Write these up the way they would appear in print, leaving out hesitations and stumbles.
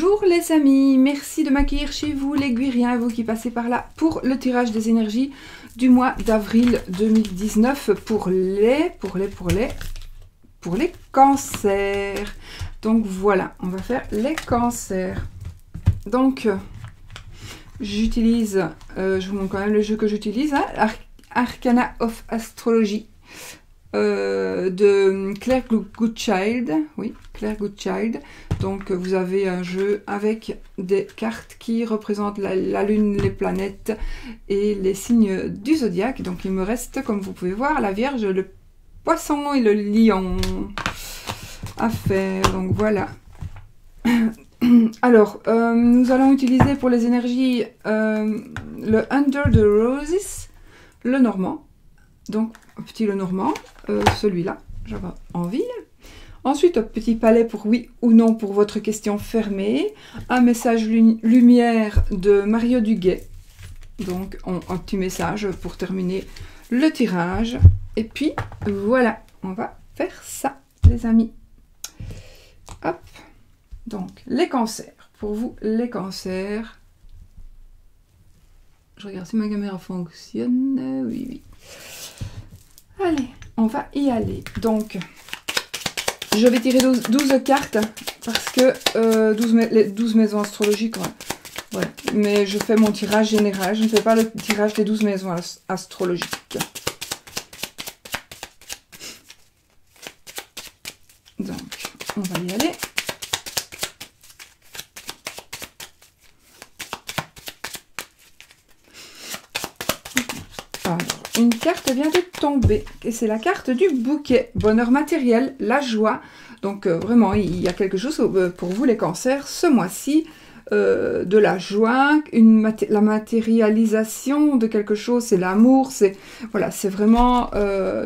Bonjour les amis, merci de m'accueillir chez vous les Guiriens, vous qui passez par là pour le tirage des énergies du mois d'avril 2019 pour les cancers. Donc voilà, on va faire les cancers. Donc j'utilise, je vous montre quand même le jeu que j'utilise, hein, Arcana of Astrology. De Claire Goodchild, oui, Claire Goodchild. Donc vous avez un jeu avec des cartes qui représentent la lune, les planètes et les signes du zodiaque. Donc il me reste, comme vous pouvez voir, la Vierge, le Poisson et le Lion à faire. Donc voilà. Alors, nous allons utiliser pour les énergies le Under the Roses, le Normand. Donc, petit le Normand, celui-là, j'avais envie. Ensuite, un petit palais pour oui ou non pour votre question fermée. Un message lumière de Mario Duguay. Donc, un petit message pour terminer le tirage. Et puis, voilà, on va faire ça, les amis. Hop. Donc, les cancers. Pour vous, les cancers. Je regarde si ma caméra fonctionne. Oui, oui. Allez, on va y aller. Donc, je vais tirer 12 cartes parce que les 12 maisons astrologiques, ouais. Mais je fais mon tirage général. Je ne fais pas le tirage des 12 maisons astrologiques. Donc, on va y aller. Alors, une carte vient de tomber et c'est la carte du bouquet, bonheur matériel, la joie. Donc vraiment, il y a quelque chose pour vous les cancers ce mois-ci, de la joie, la matérialisation de quelque chose, c'est l'amour, c'est voilà, c'est vraiment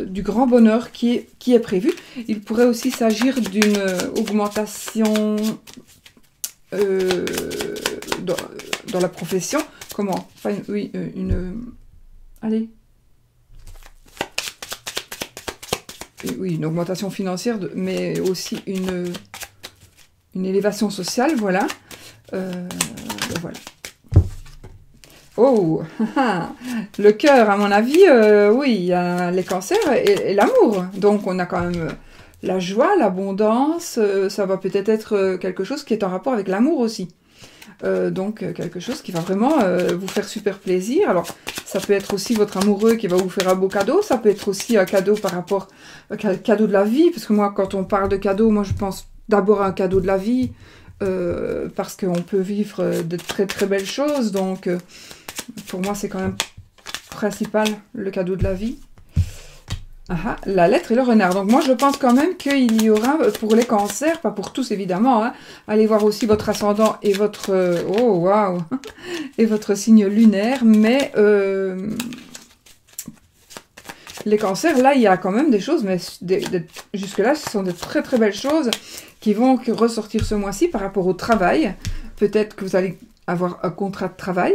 du grand bonheur qui est prévu. Il pourrait aussi s'agir d'une augmentation dans la profession. Comment? Enfin, oui, allez. Oui, une augmentation financière, mais aussi une élévation sociale, voilà. Voilà. Oh, le cœur, à mon avis, oui, il y a les cancers et l'amour. Donc, on a quand même la joie, l'abondance. Ça va peut-être être quelque chose qui est en rapport avec l'amour aussi. Donc quelque chose qui va vraiment vous faire super plaisir. Alors ça peut être aussi votre amoureux qui va vous faire un beau cadeau, ça peut être aussi un cadeau par rapport au cadeau de la vie, parce que moi quand on parle de cadeau, moi je pense d'abord à un cadeau de la vie, parce qu'on peut vivre de très très belles choses, donc pour moi c'est quand même principal le cadeau de la vie. Ah, la lettre et le renard. Donc moi je pense quand même qu'il y aura pour les cancers, pas pour tous évidemment, hein. Allez voir aussi votre ascendant et votre oh waouh et votre signe lunaire, mais les cancers là il y a quand même des choses, mais jusque là ce sont de très très belles choses qui vont ressortir ce mois-ci par rapport au travail. Peut-être que vous allez avoir un contrat de travail,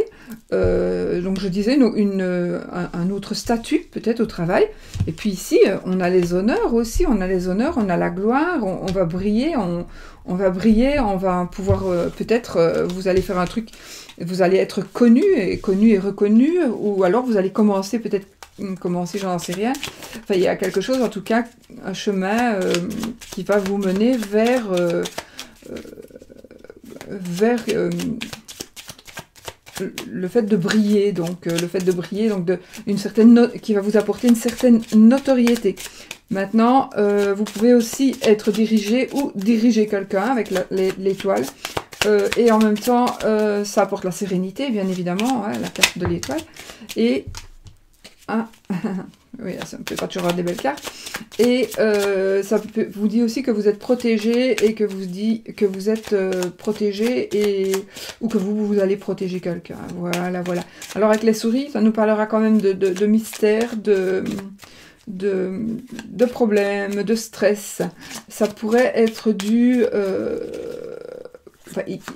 donc je disais un autre statut peut-être au travail, et puis ici on a les honneurs aussi, on a les honneurs, on a la gloire, on va briller, on va briller, on va pouvoir peut-être, vous allez faire un truc, vous allez être connu et reconnu, ou alors vous allez commencer peut-être, j'en sais rien, enfin il y a quelque chose en tout cas, un chemin qui va vous mener vers le fait de briller, donc une certaine qui va vous apporter une certaine notoriété. Maintenant, vous pouvez aussi être dirigé ou diriger quelqu'un avec l'étoile, et en même temps, ça apporte la sérénité, bien évidemment, hein, la carte de l'étoile, et oui, ça ne peut pas toujours avoir des belles cartes. Et ça vous dit aussi que vous êtes protégé et que vous êtes protégé ou que vous allez protéger quelqu'un. Voilà, voilà. Alors avec les souris, ça nous parlera quand même de mystère, de problèmes, de stress. Ça pourrait être dû...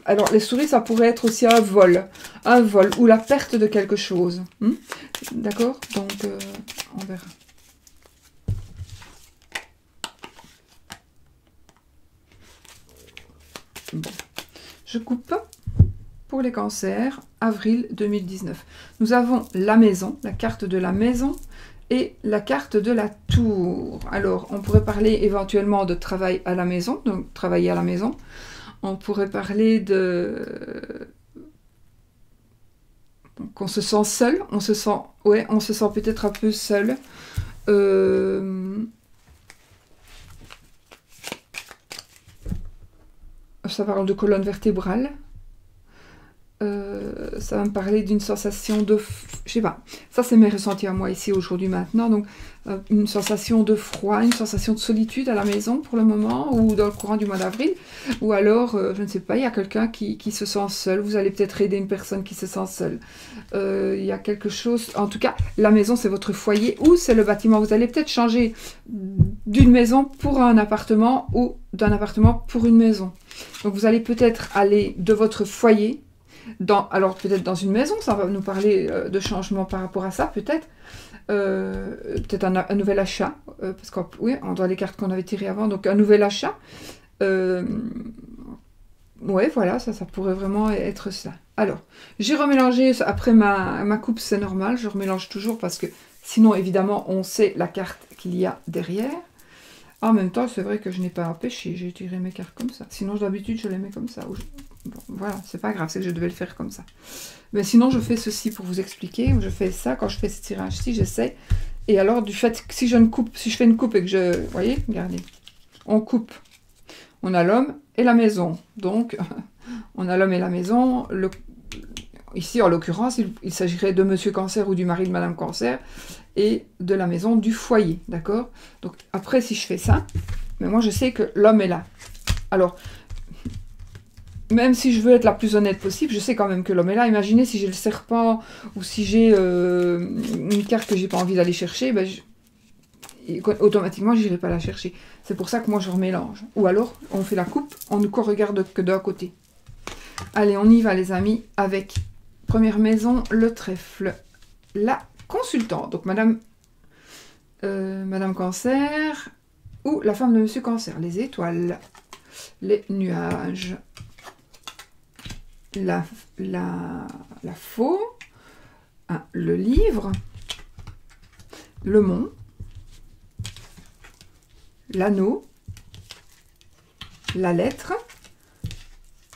alors les souris, ça pourrait être aussi un vol ou la perte de quelque chose. D'accord? Donc, on verra. Bon. Je coupe pour les cancers, avril 2019. Nous avons la maison, la carte de la maison et la carte de la tour. Alors, on pourrait parler éventuellement de travail à la maison, donc travailler à la maison. On pourrait parler de... qu'on se sent seul, on se sent peut-être un peu seul. Ça parle de colonne vertébrale. Ça va me parler d'une sensation de... Je sais pas, ça c'est mes ressentis à moi ici aujourd'hui maintenant, donc une sensation de froid, une sensation de solitude à la maison pour le moment, ou dans le courant du mois d'avril, ou alors, je ne sais pas, il y a quelqu'un qui se sent seul, vous allez peut-être aider une personne qui se sent seule. Il y a quelque chose, en tout cas, la maison c'est votre foyer, ou c'est le bâtiment, vous allez peut-être changer d'une maison pour un appartement, ou d'un appartement pour une maison. Donc vous allez peut-être aller de votre foyer, alors peut-être dans une maison, ça va nous parler de changement par rapport à ça, peut-être. Peut-être un nouvel achat, parce qu'on oui, on doit les cartes qu'on avait tirées avant, donc un nouvel achat. Ouais, voilà, ça pourrait vraiment être ça. Alors, j'ai remélangé, après ma coupe, c'est normal, je remélange toujours, parce que sinon, évidemment, on sait la carte qu'il y a derrière. En même temps, c'est vrai que je n'ai pas empêché, j'ai tiré mes cartes comme ça. Sinon, d'habitude, je les mets comme ça. Bon, voilà, c'est pas grave, c'est que je devais le faire comme ça. Mais sinon, je fais ceci pour vous expliquer. Je fais ça, quand je fais ce tirage-ci, j'essaie. Et alors, du fait que si je fais une coupe et que je... Vous voyez, regardez. On coupe. On a l'homme et la maison. Donc, on a l'homme et la maison. Ici, en l'occurrence, il s'agirait de Monsieur Cancer ou du mari de Madame Cancer. Et de la maison du foyer, d'accord? Donc après, si je fais ça, mais moi je sais que l'homme est là. Alors, même si je veux être la plus honnête possible, je sais quand même que l'homme est là. Imaginez si j'ai le serpent ou si j'ai une carte que j'ai pas envie d'aller chercher, ben automatiquement je n'irai pas la chercher. C'est pour ça que moi je remélange. Ou alors on fait la coupe, on ne regarde que d'un côté. Allez, on y va les amis avec première maison, le trèfle, la consultant, donc Madame Cancer ou la femme de Monsieur Cancer, les étoiles, les nuages, la faux, hein, le livre, le mont, l'anneau, la lettre,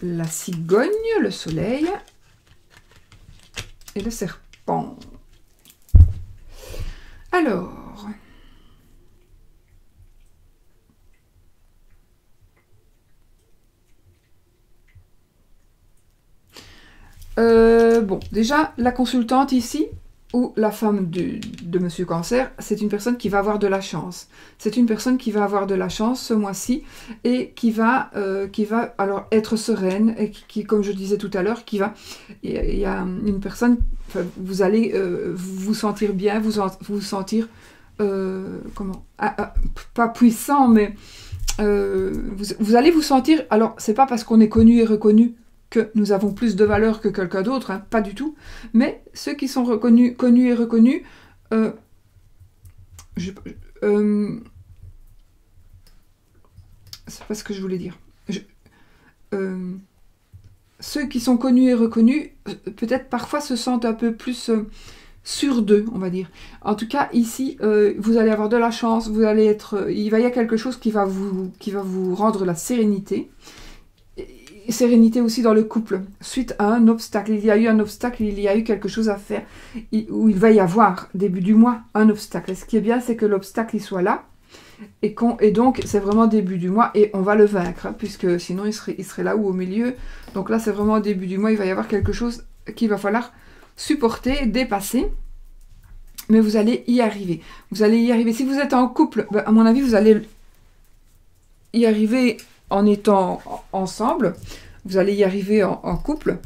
la cigogne, le soleil et le serpent. Alors, bon, déjà, la consultante ici, ou la femme de Monsieur Cancer, c'est une personne qui va avoir de la chance. C'est une personne qui va avoir de la chance ce mois-ci et qui va alors être sereine et qui, comme je disais tout à l'heure, il y a une personne, enfin, vous allez vous sentir bien, vous sentir pas puissant, mais vous allez vous sentir, alors c'est pas parce qu'on est connu et reconnu que nous avons plus de valeur que quelqu'un d'autre, hein, pas du tout, mais ceux qui sont connus et reconnus, c'est pas ce que je voulais dire. Ceux qui sont connus et reconnus, peut-être parfois se sentent un peu plus sûrs d'eux, on va dire. En tout cas, ici, vous allez avoir de la chance, il va y avoir quelque chose qui va vous rendre la sérénité. Sérénité aussi dans le couple, suite à un obstacle. Il y a eu un obstacle, il y a eu quelque chose à faire, où il va y avoir, début du mois, un obstacle. Et ce qui est bien, c'est que l'obstacle, il soit là, et donc, c'est vraiment début du mois, et on va le vaincre, hein, puisque sinon, il serait là ou au milieu. Donc là, c'est vraiment au début du mois, il va y avoir quelque chose qu'il va falloir supporter, dépasser, mais vous allez y arriver. Vous allez y arriver. Si vous êtes en couple, ben, à mon avis, vous allez y arriver en étant ensemble, vous allez y arriver en couple,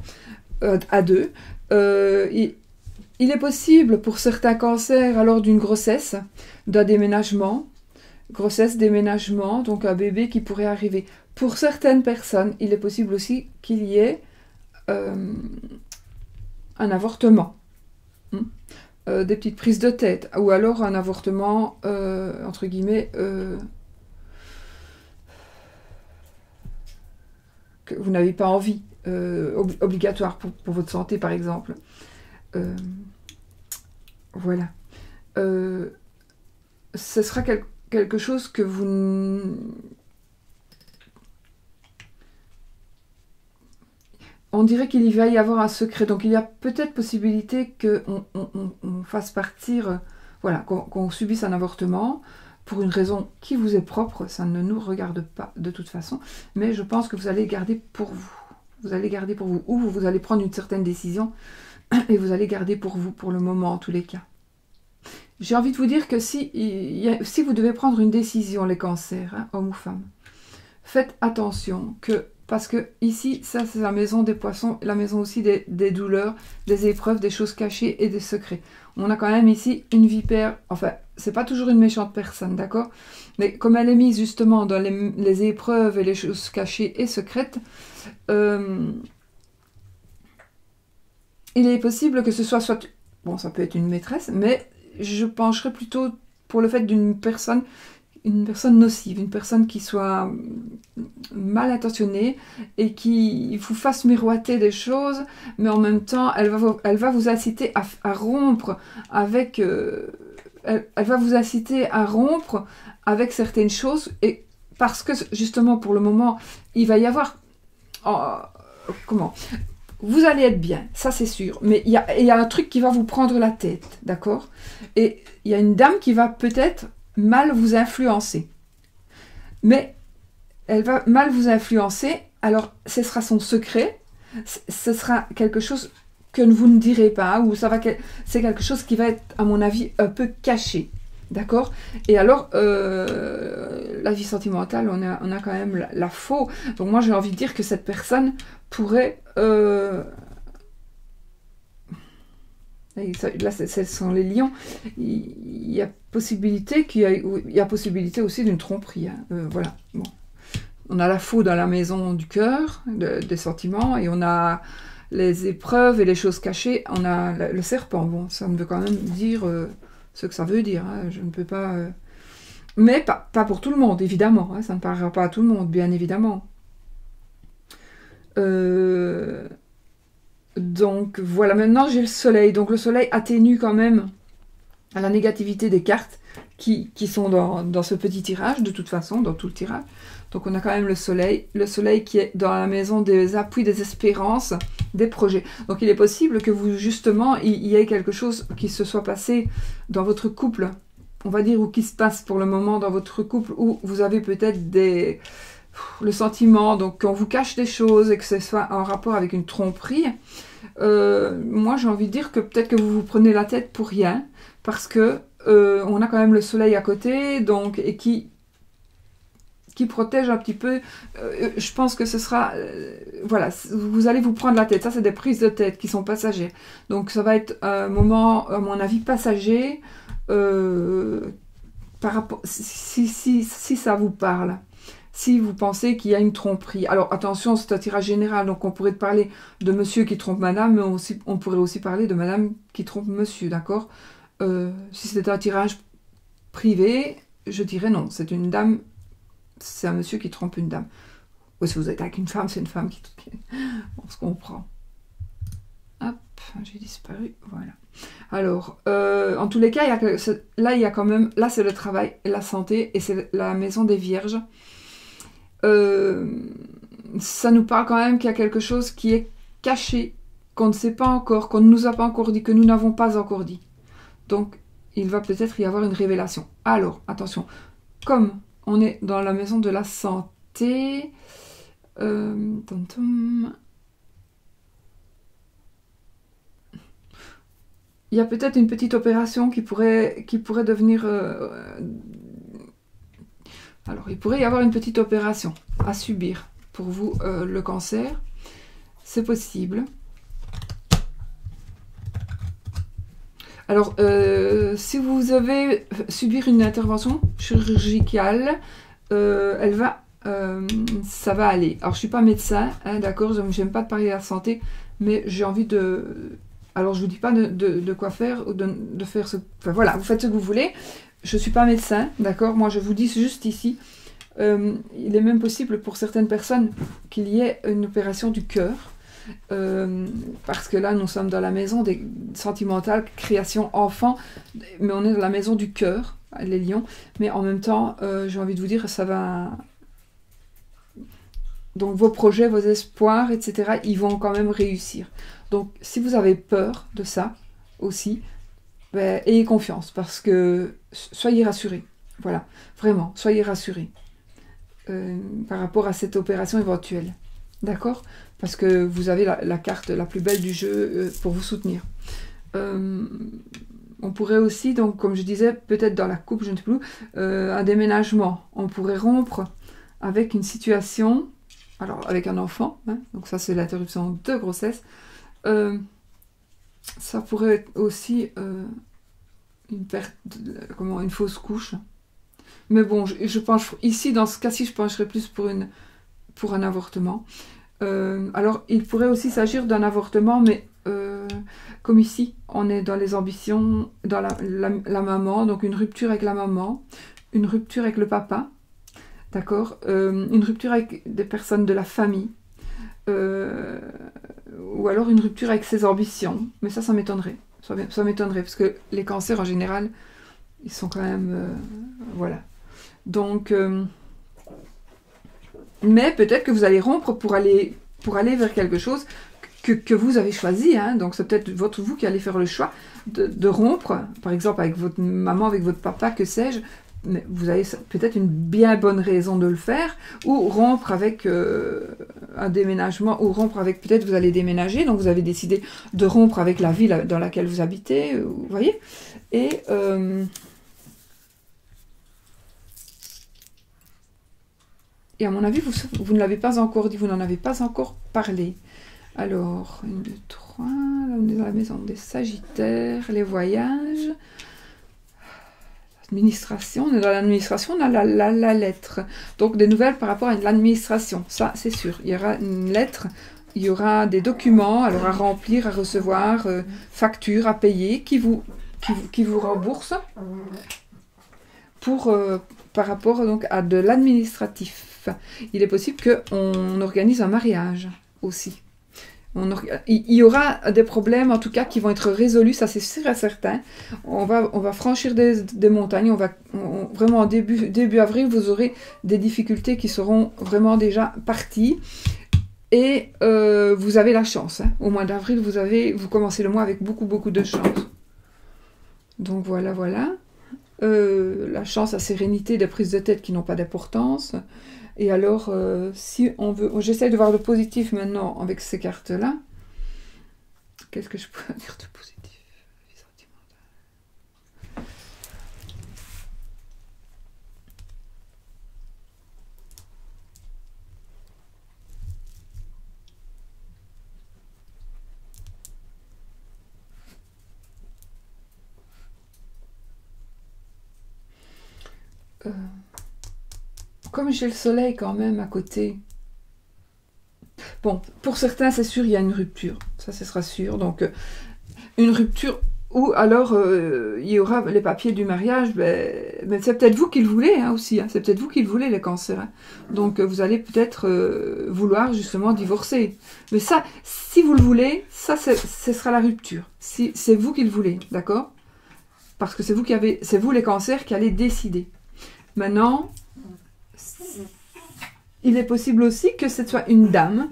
à deux. Il est possible pour certains cancers, alors d'une grossesse, d'un déménagement, donc un bébé qui pourrait arriver. Pour certaines personnes, il est possible aussi qu'il y ait un avortement, des petites prises de tête, ou alors un avortement, entre guillemets, que vous n'avez pas envie. obligatoire pour votre santé, par exemple. Voilà. Ce sera quelque chose que vous... On dirait qu'il va y avoir un secret. Donc, il y a peut-être possibilité qu'on fasse partir... voilà, qu'on subisse un avortement pour une raison qui vous est propre. Ça ne nous regarde pas de toute façon. Mais je pense que vous allez garder pour vous. Vous allez garder pour vous. Ou vous allez prendre une certaine décision et vous allez garder pour vous pour le moment, en tous les cas. J'ai envie de vous dire que si vous devez prendre une décision, les cancers, hein, hommes ou femmes, faites attention parce que ici, ça c'est la maison des poissons, la maison aussi des douleurs, des épreuves, des choses cachées et des secrets. On a quand même ici une vipère, enfin, c'est pas toujours une méchante personne, d'accord? Mais comme elle est mise justement dans les épreuves et les choses cachées et secrètes, il est possible que ce soit, bon, ça peut être une maîtresse, mais je pencherais plutôt pour le fait d'une personne, une personne nocive, une personne qui soit mal intentionnée et qui vous fasse miroiter des choses, mais en même temps, elle va vous inciter à rompre avec... elle va vous inciter à rompre avec certaines choses, et parce que justement, pour le moment, il va y avoir... comment ? Vous allez être bien, ça c'est sûr, mais il y a un truc qui va vous prendre la tête, d'accord? Et il y a une dame qui va peut-être mal vous influencer. Mais elle va mal vous influencer, alors ce sera son secret, ce sera quelque chose que vous ne direz pas, ou c'est quelque chose qui va être, à mon avis, un peu caché. D'accord? Et alors, la vie sentimentale, on a quand même la faux. Donc moi, j'ai envie de dire que cette personne pourrait... là, ce sont les lions. Il y a possibilité possibilité aussi d'une tromperie. Hein. Voilà. Bon. On a la faux dans la maison du cœur, des sentiments, et on a les épreuves et les choses cachées. On a le serpent. Bon, ça me veut quand même dire... ce que ça veut dire, hein. Je ne peux pas... Mais pas pour tout le monde, évidemment. Hein. Ça ne parlera pas à tout le monde, bien évidemment. Donc, voilà. Maintenant, j'ai le soleil. Donc, le soleil atténue quand même la négativité des cartes qui sont dans ce petit tirage, de toute façon, dans tout le tirage. Donc, on a quand même le soleil qui est dans la maison des appuis, des espérances, des projets. Donc, il est possible que vous, justement, il y ait quelque chose qui se soit passé dans votre couple, on va dire, ou qui se passe pour le moment dans votre couple, où vous avez peut-être le sentiment, donc qu'on vous cache des choses et que ce soit en rapport avec une tromperie. Moi, j'ai envie de dire que peut-être que vous vous prenez la tête pour rien, parce que on a quand même le soleil à côté, donc, et qui protège un petit peu. Je pense que ce sera... voilà, vous allez vous prendre la tête. Ça, c'est des prises de tête qui sont passagères. Donc, ça va être un moment, à mon avis, passager. Par rapport, si ça vous parle. Si vous pensez qu'il y a une tromperie. Alors, attention, c'est un tirage général. Donc, on pourrait parler de monsieur qui trompe madame, mais on pourrait aussi parler de madame qui trompe monsieur, d'accord? Si c'était un tirage privé, je dirais non. C'est une dame... C'est un monsieur qui trompe une dame. Ou si vous êtes avec une femme, c'est une femme qui... On se comprend. Hop, j'ai disparu. Voilà. Alors, en tous les cas, là, il y a quand même... Là, c'est le travail et la santé, et c'est la maison des vierges. Ça nous parle quand même qu'il y a quelque chose qui est caché, qu'on ne sait pas encore, qu'on ne nous a pas encore dit, que nous n'avons pas encore dit. Donc, il va peut-être y avoir une révélation. Alors, attention, comme... On est dans la maison de la santé. Il y a peut-être une petite opération qui pourrait devenir... Alors, il pourrait y avoir une petite opération à subir pour vous, le cancer. C'est possible. Alors, si vous avez subir une intervention chirurgicale, ça va aller. Alors, je ne suis pas médecin, hein, d'accord, je n'aime pas de parler de la santé, mais j'ai envie de... Alors, je ne vous dis pas de quoi faire, ou de faire ce... Enfin, voilà, vous faites ce que vous voulez. Je ne suis pas médecin, d'accord. Moi, je vous dis juste ici, il est même possible pour certaines personnes qu'il y ait une opération du cœur. parce que là, nous sommes dans la maison des sentimentales, création enfant, mais on est dans la maison du cœur, les lions. Mais en même temps, j'ai envie de vous dire, ça va... Donc vos projets, vos espoirs, etc., ils vont quand même réussir. Donc si vous avez peur de ça aussi, ben, ayez confiance, parce que soyez rassurés. Voilà, vraiment, soyez rassurés par rapport à cette opération éventuelle. D'accord? Parce que vous avez la carte la plus belle du jeu pour vous soutenir. On pourrait aussi, donc comme je disais, peut-être dans la coupe, je ne sais plus, un déménagement. On pourrait rompre avec une situation, alors avec un enfant, hein, donc ça c'est l'interruption de grossesse. Ça pourrait être aussi une perte, une fausse couche. Mais bon, je penche ici, dans ce cas-ci, je pencherais plus pour un avortement. Alors, il pourrait aussi s'agir d'un avortement, mais comme ici, on est dans les ambitions, dans la maman, donc une rupture avec la maman, une rupture avec le papa, d'accord, une rupture avec des personnes de la famille, ou alors une rupture avec ses ambitions. Mais ça m'étonnerait. Ça m'étonnerait, parce que les cancers, en général, ils sont quand même... voilà. Donc... mais peut-être que vous allez rompre pour aller vers quelque chose que vous avez choisi. Hein. Donc c'est peut-être vous qui allez faire le choix de rompre, par exemple avec votre maman, avec votre papa, que sais-je. Mais vous avez peut-être une bien bonne raison de le faire, ou rompre avec un déménagement, ou rompre avec, peut-être vous allez déménager, donc vous avez décidé de rompre avec la ville dans laquelle vous habitez, vous voyez. Et... et à mon avis, vous ne l'avez pas encore dit, vous n'en avez pas encore parlé. Alors, 1, 2, 3, là on est dans la maison des Sagittaires, les voyages, l'administration, on est dans l'administration, on a la lettre. Donc des nouvelles par rapport à l'administration, ça c'est sûr. Il y aura une lettre, il y aura des documents, alors à remplir, à recevoir, factures à payer, qui vous remboursent par rapport donc à de l'administratif. Il est possible qu'on organise un mariage aussi. Il y aura des problèmes, en tout cas, qui vont être résolus, ça c'est sûr et certain. On va franchir des montagnes, vraiment en début avril, vous aurez des difficultés qui seront vraiment déjà parties. Et vous avez la chance. Hein. Au mois d'avril, vous commencez le mois avec beaucoup de chance. Donc voilà. La chance, la sérénité, des prises de tête qui n'ont pas d'importance. Et alors, si on veut... J'essaie de voir le positif maintenant avec ces cartes-là. Qu'est-ce que je peux dire de positif? Comme j'ai le soleil quand même à côté. Bon, pour certains, c'est sûr, il y a une rupture. Ça, ce sera sûr. Donc, une rupture, ou alors, il y aura les papiers du mariage. Mais c'est peut-être vous qui le voulez hein, aussi. Hein. C'est peut-être vous qui le voulez, les cancers. Hein. Donc, vous allez peut-être vouloir justement divorcer. Mais ça, si vous le voulez, ça, ce sera la rupture. Si c'est vous qui le voulez, d'accord? Parce que c'est vous les cancers qui allez décider. Maintenant... il est possible aussi que ce soit une dame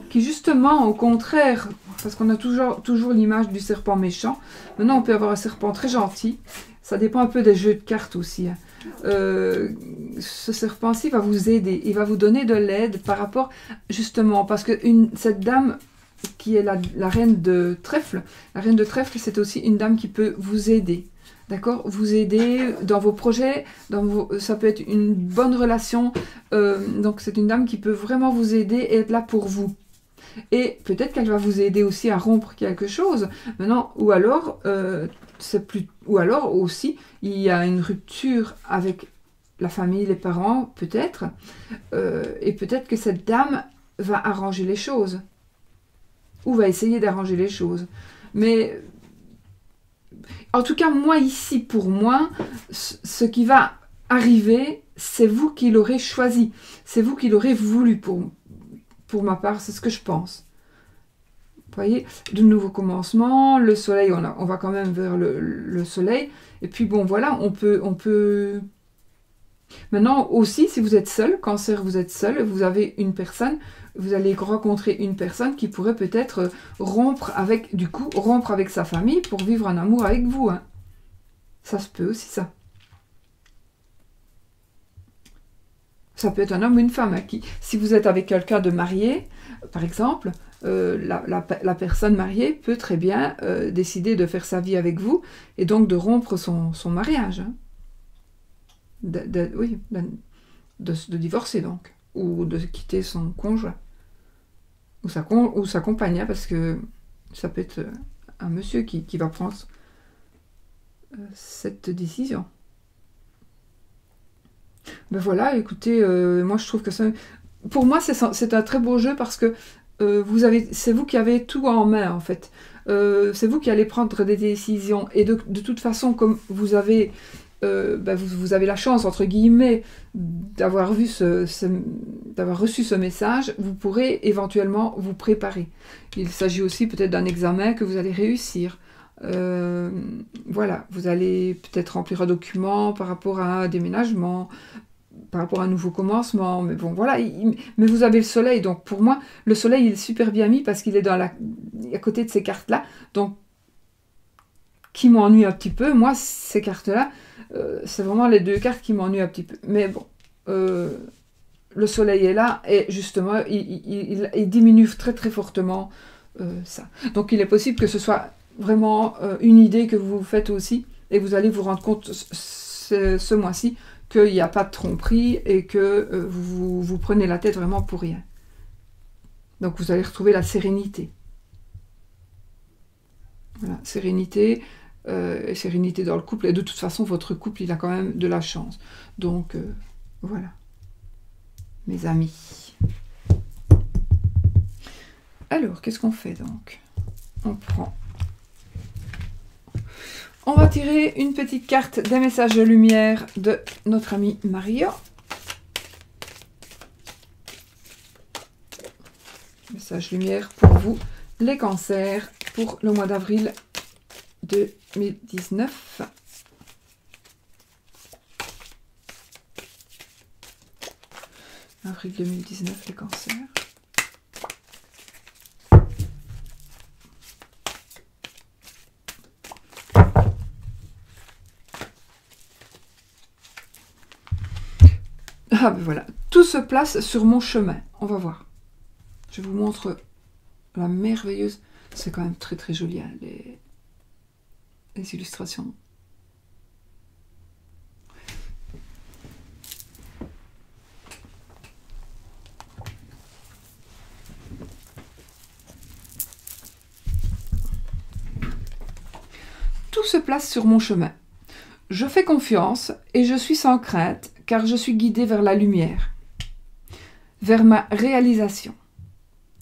qui justement, au contraire, parce qu'on a toujours l'image du serpent méchant, maintenant on peut avoir un serpent très gentil, ça dépend un peu des jeux de cartes aussi. Hein. Ce serpent-ci va vous aider, il va vous donner de l'aide par rapport, justement, parce que cette dame qui est la reine de trèfle, c'est aussi une dame qui peut vous aider. D'accord, vous aider dans vos projets, ça peut être une bonne relation. Donc c'est une dame qui peut vraiment vous aider et être là pour vous. Et peut-être qu'elle va vous aider aussi à rompre quelque chose. Maintenant, ou alors aussi il y a une rupture avec la famille, les parents, peut-être. Et peut-être que cette dame va arranger les choses ou va essayer d'arranger les choses. Mais en tout cas, moi ici, pour moi, ce qui va arriver, c'est vous qui l'aurez choisi. C'est vous qui l'aurez voulu pour ma part, c'est ce que je pense. voyez, de nouveaux commencements, le soleil, on va quand même vers le soleil. Et puis bon, voilà, on peut... Maintenant aussi, si vous êtes seul, cancer, vous êtes seul, vous avez une personne, vous allez rencontrer une personne qui pourrait peut-être rompre avec sa famille pour vivre un amour avec vous. Hein. Ça se peut aussi, ça. Ça peut être un homme ou une femme. Hein, si vous êtes avec quelqu'un de marié, par exemple, la personne mariée peut très bien décider de faire sa vie avec vous et donc de rompre son mariage. Hein. Oui, de divorcer donc, ou de quitter son conjoint, ou sa compagne, hein, parce que ça peut être un monsieur qui va prendre cette décision. Ben voilà, écoutez, moi je trouve que ça... Pour moi, c'est un très beau jeu parce que c'est vous qui avez tout en main, en fait. C'est vous qui allez prendre des décisions. Et de toute façon, comme vous avez... vous avez la chance, entre guillemets, d'avoir reçu ce message, vous pourrez éventuellement vous préparer. Il s'agit aussi peut-être d'un examen que vous allez réussir. Voilà, vous allez peut-être remplir un document par rapport à un déménagement, par rapport à un nouveau commencement, mais bon, voilà. Mais vous avez le soleil, donc pour moi, le soleil, il est super bien mis parce qu'il est à côté de ces cartes-là, donc qui m'ennuie un petit peu. Moi, ces cartes-là, c'est vraiment les deux cartes qui m'ennuient un petit peu. Mais bon, le soleil est là et justement, il diminue très très fortement ça. Donc il est possible que ce soit vraiment une idée que vous faites aussi et vous allez vous rendre compte ce mois-ci qu'il n'y a pas de tromperie et que vous prenez la tête vraiment pour rien. Donc vous allez retrouver la sérénité. Voilà, sérénité. Sérénité dans le couple, et de toute façon votre couple il a quand même de la chance, donc voilà mes amis. Alors qu'est-ce qu'on fait donc? On va tirer une petite carte des messages de lumière de notre amie Maria. Message lumière pour vous les cancers pour le mois d'avril 2019. Avril 2019, les cancers. Ah ben voilà, tout se place sur mon chemin. On va voir. Je vous montre la merveilleuse. C'est quand même très très joli, hein, les illustrations. Tout se place sur mon chemin. Je fais confiance et je suis sans crainte car je suis guidée vers la lumière, vers ma réalisation.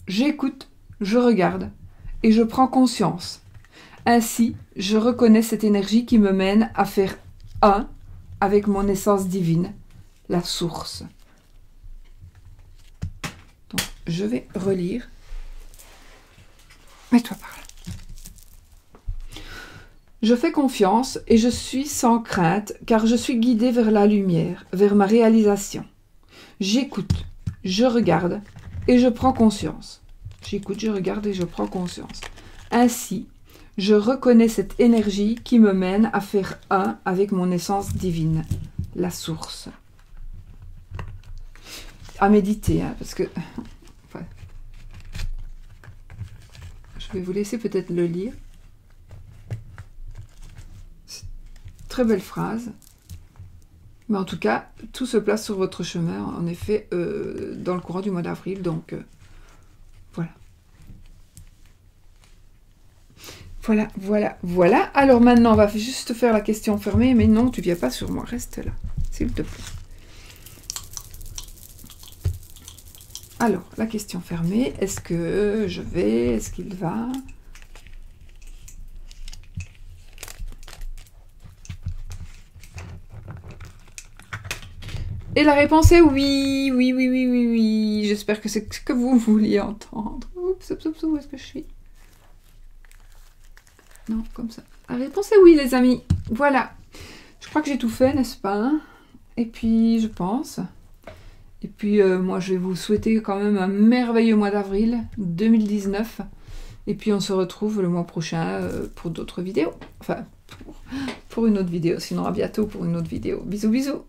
J'écoute, je regarde et je prends conscience. Ainsi, je reconnais cette énergie qui me mène à faire un avec mon essence divine, la source. Donc, je vais relire. Mets-toi par là. Je fais confiance et je suis sans crainte, car je suis guidée vers la lumière, vers ma réalisation. J'écoute, je regarde et je prends conscience. J'écoute, je regarde et je prends conscience. Ainsi, je reconnais cette énergie qui me mène à faire un avec mon essence divine, la source. À méditer, hein, parce que... Enfin, je vais vous laisser peut-être le lire. Très belle phrase. Mais en tout cas, tout se place sur votre chemin, en effet, dans le courant du mois d'avril. Donc, voilà. Voilà. Alors maintenant, on va juste faire la question fermée. Mais non, tu viens pas sur moi. Reste là, s'il te plaît. Alors, la question fermée. Est-ce que je vais? Est-ce qu'il va? Et la réponse est oui. Oui. J'espère que c'est ce que vous vouliez entendre. Oups, où est-ce que je suis? Non, comme ça. La réponse est oui, les amis. Voilà. Je crois que j'ai tout fait, n'est-ce pas? Et puis, je pense. Et puis, moi, je vais vous souhaiter quand même un merveilleux mois d'avril 2019. Et puis, on se retrouve le mois prochain pour d'autres vidéos. Enfin, pour une autre vidéo. Sinon, à bientôt pour une autre vidéo. Bisous, bisous.